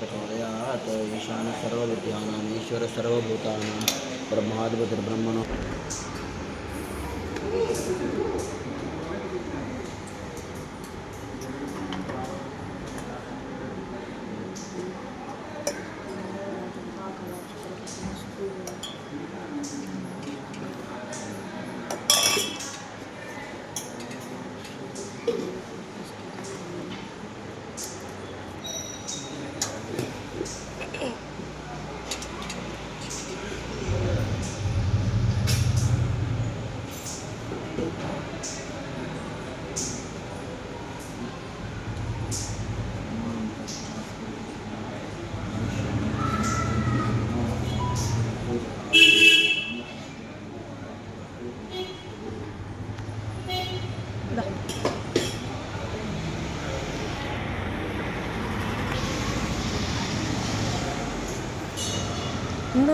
प्रचोदयात् ईशान सर्वविद्यानां ईश्वर सर्वभूतानां ब्रह्माधिपतिर्ब्रह्मणो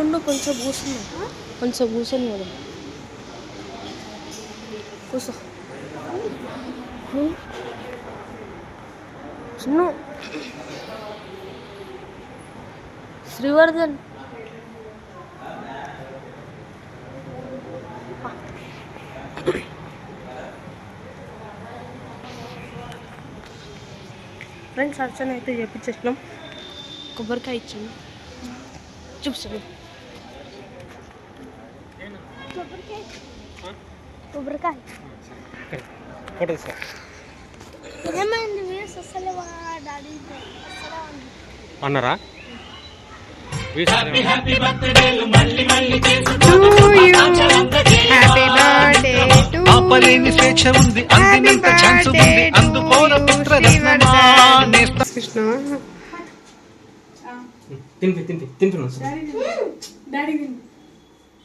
ఉండు కొంచెం కూర్చున్నా కొంచెం కూర్చొని కదా కూర్చో చిన్ను శ్రీవర్ధన్ ఫ్రెండ్స్ అర్చన అయితే చేపించేసినాం కొబ్బరికాయ ఇచ్చాను చూపిస్తాను కొబ్బరికాయ ఫోటో సార్ ఏమైంది వీస్ అసలు డాడీ అన్నారా హ్యాపీ బర్త్డే టు ఆపలేని స్వేచ్ఛ ఉంది అందినంత ఛాన్స్ ఉంది అందుకోన పుత్రరత్నమా కృష్ణ తింటున్నా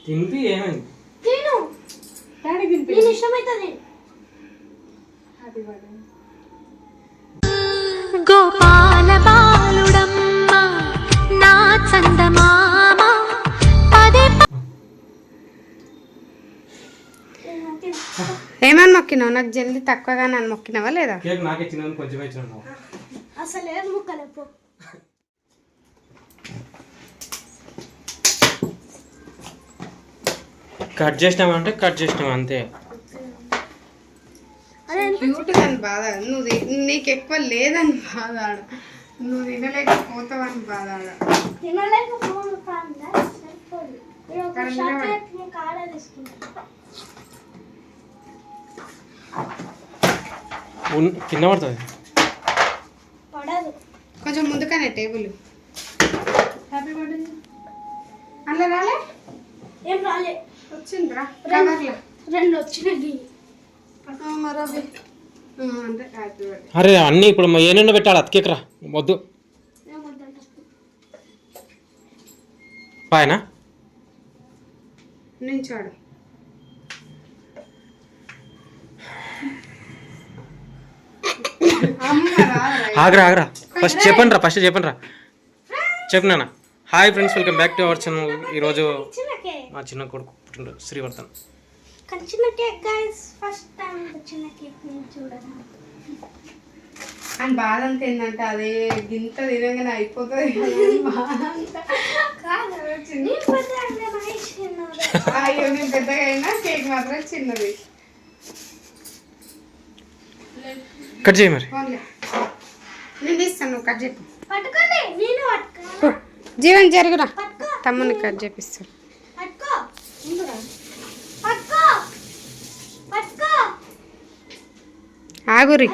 తింపి ఏమైంది గోపాల బాలుడమ్మ నా చందమామ ఏమని మొక్కినావు? నాకు జల్దీ తక్కువగా నన్ను మొక్కినావా లేదా? కేక్ నాకే చిన్న కొంచెం ఇచ్చినావు అసలు ఏం ముక్కలేపు కట్ చేసినామంటే కట్ చేసినాం అంతే. క్యూట్ అని బాధ, నీకు ఎక్కువ లేదని బాధ, నువ్వు తినలేకపోతావని బాధ. కింద పడుతుంది కొంచెం ముందుగానే టేబుల్. హ్యాపీ బర్త్డే అలా రాలే? ఏం రాలే, వచ్చిందిరా కవర్లో రెండు వచ్చినాయి. అరే అన్నీ ఇప్పుడు ఏనైనా పెట్టాలి అతికేకరా వద్దు పాయనా నించోడు. ఆగరా ఆగరా ఫస్ట్ చెప్పండి రా చెప్పనా. Hi friends, welcome back to our channel. ఈరోజు మా చిన్న కొడుకు పుట్టినరోజు శ్రీవర్ధన్. చిన్న కేక్ గైస్, ఫస్ట్ టైం చిన్న కేక్ చూడడం. అని బాధ అంతా ఏంటంటే అదే గింత తినగానే అయిపోతుంది. అయ్యో నేను పెద్దగా అయినా కేక్ మాత్రం చిన్నది. కట్ చేయి మరి. నేను ఇస్తాను, నువ్వు కట్ చెప్పు. పట్టుకోండి, నేను పట్టుకో. జీవన్ జరుగురా, తమ్ముని కట్ చేపిస్తాను. పట్టుకో పట్టుకో పట్టుకో. ఆగురి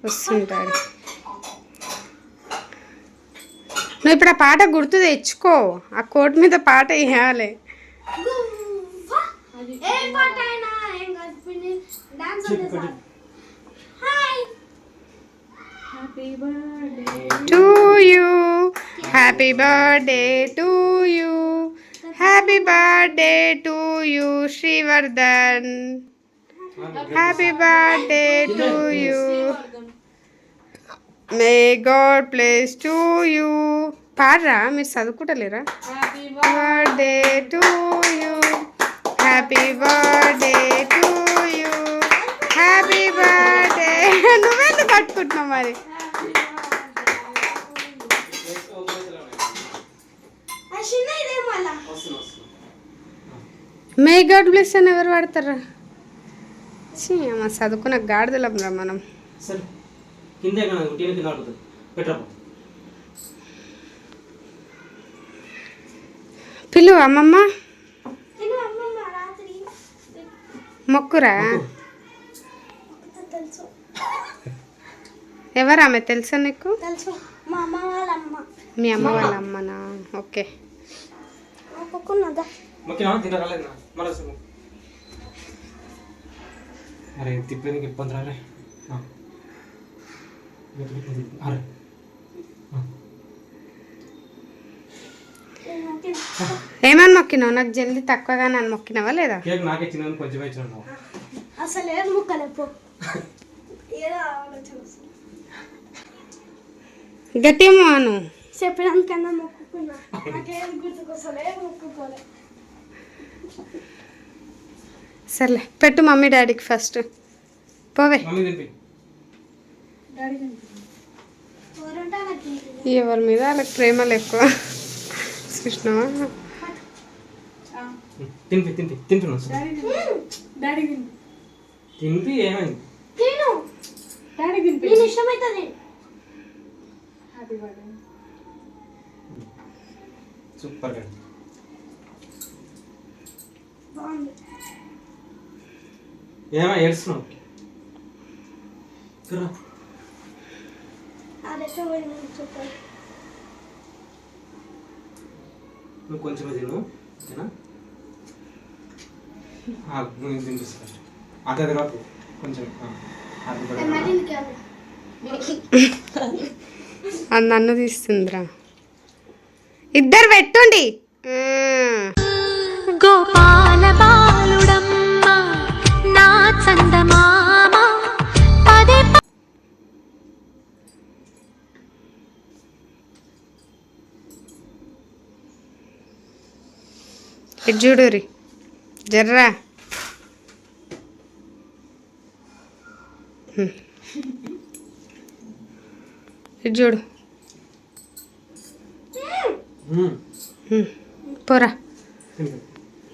వస్తుంటాడు. నువ్వు ఇప్పుడు ఆ పాట గుర్తు తెచ్చుకో, ఆ కోట్ మీద పాట వేయాలి. ఏ పాట అయినా ఏం కలిపి డాన్స్ చేద్దాం. Hi happy birthday to you, happy birthday to you, happy birthday to you Srivardhan, happy birthday to you, may God bless to you. పాడరా, మీరు చదువుకుంటలేరా? Birthday to you, happy birthday to you, happy birthday. నువ్వెందుకు కట్టుకుంటున్నావు మరి? మే God bless అని ఎవరు వాడతారా? అమ్మ చదువుకున్న గాడిదలం రా మనం. సరే కిందే కానీ టీవీ కింద పడుతుంది పెట్టరా. పిలు అమ్మమ్మ తిను అమ్మమ్మ రాత్రి మొక్కురా. తెలుసు ఎవరు ఆమె తెలుసా నీకు? తెలుసు మా అమ్మ వాళ్ళ అమ్మ. మీ అమ్మ వాళ్ళ అమ్మనా? ఓకే. ఒప్పుకున్నదా? మొక్కినా తింటా రాలేదు మళ్ళీ అరే తిప్పేందుకు ఇబ్బంది రాలే. అరే ఏమని మొక్కినావు? నాకు జల్దీ తక్కువగా నన్ను మొక్కినావా లేదా? కేక్ నాకే చిన్న కొంచెం ఇచ్చిన అసలు ఏం ముక్కలేపో ఏదో ఆలోచన వస్తుంది. గట్టిమో అను. చెప్పడానికన్నా మొక్కుకున్నా. నాకేం గుర్తుకొస్తలే, మొక్కుకోలే. సర్లే పెట్టు మమ్మీ డాడీకి ఫస్ట్. పోవే. మమ్మీ తినిపి. ఎవరంటే నాకు ఎవరి మీద వాళ్ళకి ప్రేమలు ఎక్కువ. కృష్ణవా తినిపి తినిపి తింటున్నా తినిపి. ఏమైంది? తిను నేను ఇష్టమైతుంది. సూపర్ గా బాగుంది. ఏమో ఏడుస్తున్నావు? అదైతే పోయింది చెప్పాలి. నువ్వు కొంచెమే తిను ఓకేనా? నువ్వు తినిపిస్తా ఫస్ట్. అంతే తర్వాత కొంచెం మళ్ళీ ఇంకేమన్నా అది నన్ను తీస్తుందిరా. ఇద్దరు పెట్టుండి. గోపాల బాలుడమ్మ నా చందమామ పదే ఇటు చూడురి జర్రా. ఇటు చూడు. పోరా.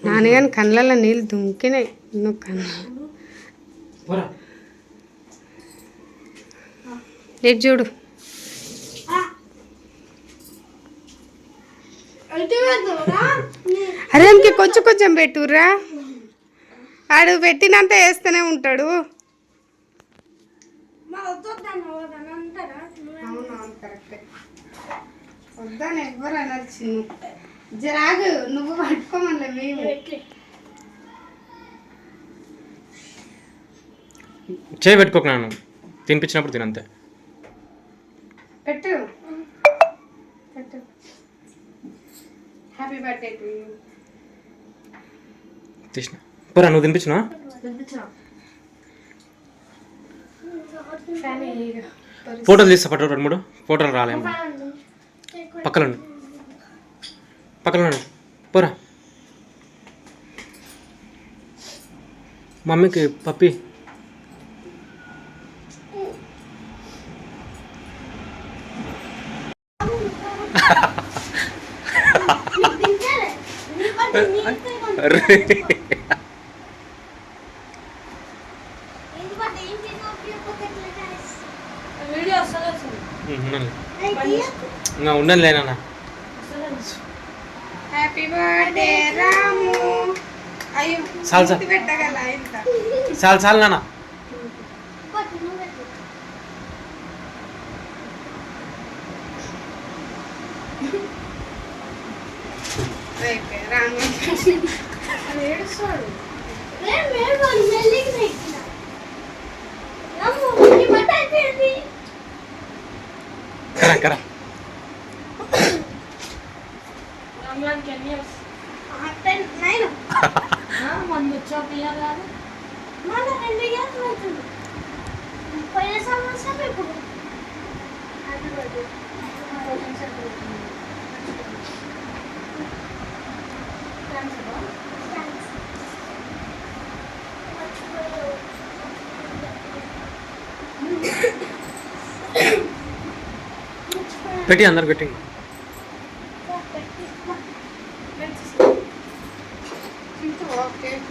నాన్నగాని కళ్ళల్లో నీళ్ళు దుంకినాయి. నువ్వు కళ్ళ ఇటు చూడు. అరే ఇంక కొంచెం కొంచెం పెట్టుర్రా. ఆడు పెట్టినంత వేస్తూనే ఉంటాడు. అవునవును కరెక్టే. వద్దాను ఎవ్వరు అనొచ్చు. జరాగు నువ్వు పట్టుకోమలే మేము. చేయి పెట్టుకోక నాను తినిపించినప్పుడు తినంతే. పెట్టు పెట్టు. Happy birthday to you. తీసిన పోరా. నువ్వు తినిపించినా? ఫోటోలు తీస్తా. పట్టు 2-3 ఫోటోలు రాలేము. పక్కన పక్కన పోరా. మమ్మీకి పప్పి. ఉండండి లేనా. హ్యాపీ బర్త్డే రాము. అయ్యో చాలు చాలు పెట్టగల ఇంత. చాలు చాలు నాన్న. రాము ఏడుస్తాడు. కరా కరా. పోయిన సంవత్సరం ఇప్పుడు పెట్టి అందరు పెట్టి. తింటావా కేక్